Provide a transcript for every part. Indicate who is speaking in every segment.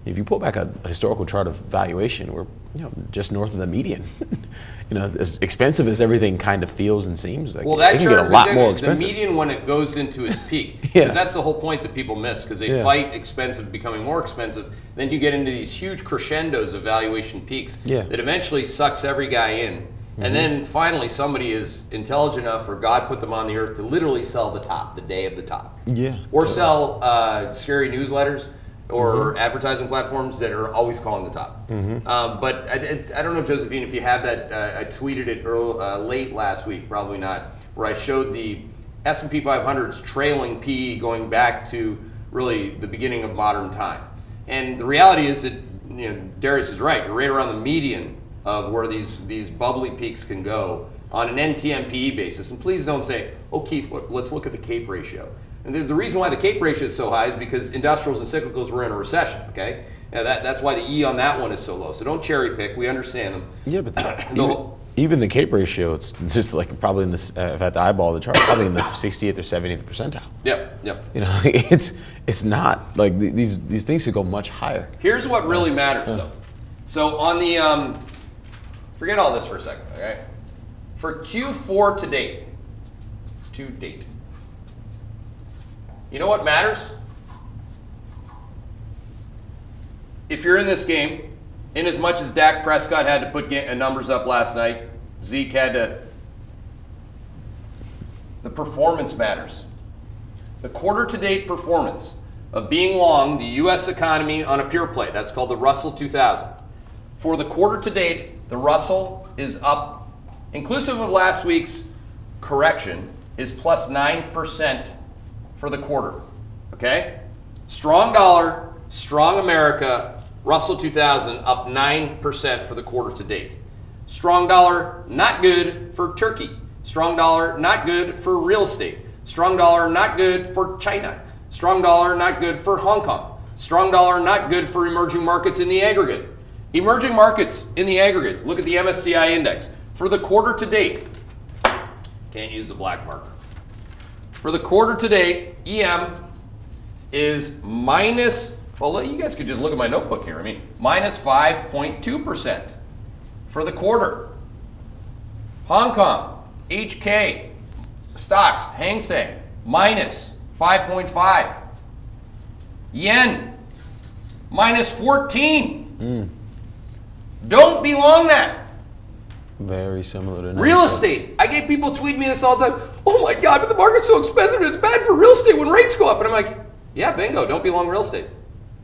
Speaker 1: if you pull back a historical chart of valuation, we're just north of the median. As expensive as everything kind of feels and seems, like,
Speaker 2: well, that
Speaker 1: it can get a lot more expensive.
Speaker 2: The median when it goes into its peak, because
Speaker 1: Yeah.
Speaker 2: that's the whole point that people miss, because they fight expensive becoming more expensive. Then you get into these huge crescendos of valuation peaks that eventually sucks every guy in. And then finally somebody is intelligent enough, or God put them on the earth, to literally sell the top, the day of the top.
Speaker 1: Yeah.
Speaker 2: Or sell scary newsletters or advertising platforms that are always calling the top. But I don't know, Josephine, if you have that. I tweeted it late last week, probably not, where I showed the S&P 500's trailing PE going back to really the beginning of modern time. And the reality is that Darius is right. You're right around the median of where these bubbly peaks can go on an NTMPE basis. And please don't say, oh, Keith, let's look at the CAPE ratio. And the reason why the CAPE ratio is so high is because industrials and cyclicals were in a recession, okay? That's why the E on that one is so low. So don't cherry pick. We understand them.
Speaker 1: Yeah, but even the CAPE ratio, it's just like probably in this, if I had to eyeball the chart, probably in the 60th or 70th percentile.
Speaker 2: Yep.
Speaker 1: It's not like these things could go much higher.
Speaker 2: Here's what really matters, though. So on the forget all this for a second, okay? For Q4 to date, you know what matters? If you're in this game, in as much as Dak Prescott had to put numbers up last night, Zeke had to, the performance matters. The quarter to date performance of being long the U.S. economy on a pure play, that's called the Russell 2000. For the quarter to date, the Russell is up, inclusive of last week's correction, is plus 9% for the quarter, okay? Strong dollar, strong America, Russell 2000 up 9% for the quarter to date. Strong dollar, not good for Turkey. Strong dollar, not good for real estate. Strong dollar, not good for China. Strong dollar, not good for Hong Kong. Strong dollar, not good for emerging markets in the aggregate. Emerging markets in the aggregate, look at the MSCI index. For the quarter to date, can't use the black marker. For the quarter to date, EM is minus, well, you guys could just look at my notebook here. I mean, minus 5.2% for the quarter. Hong Kong, HK, stocks, Hang Seng, minus 5.5. Yen, minus 14. Don't be long that.
Speaker 1: Very similar to
Speaker 2: real estate. I get people tweet me this all the time. Oh my God, but the market's so expensive and it's bad for real estate when rates go up. And I'm like, yeah, bingo, don't be long real estate.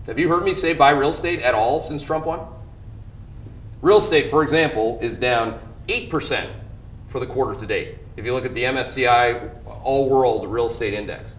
Speaker 2: Have you heard me say buy real estate at all since Trump won? Real estate, for example, is down 8% for the quarter to date. If you look at the MSCI All-World Real Estate Index.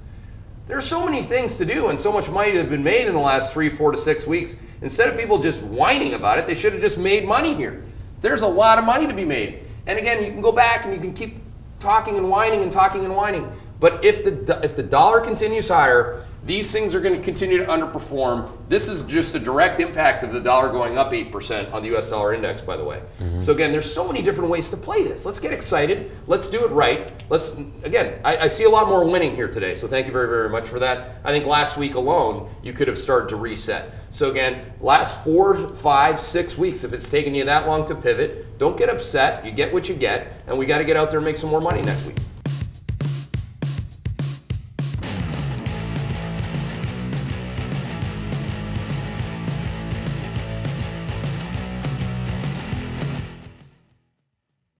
Speaker 2: There are so many things to do and so much money to have been made in the last 3, 4 to 6 weeks. Instead of people just whining about it, they should have just made money here. There's a lot of money to be made. And again, you can go back and you can keep talking and whining and talking and whining. But if the dollar continues higher, these things are going to continue to underperform. This is just a direct impact of the dollar going up 8% on the US dollar index, by the way. So again, there's so many different ways to play this. Let's get excited. Let's do it right. I see a lot more winning here today, so thank you very, very much for that. I think last week alone, you could have started to reset. So again, last 4, 5, 6 weeks, if it's taken you that long to pivot, don't get upset. You get what you get, and we got to get out there and make some more money next week.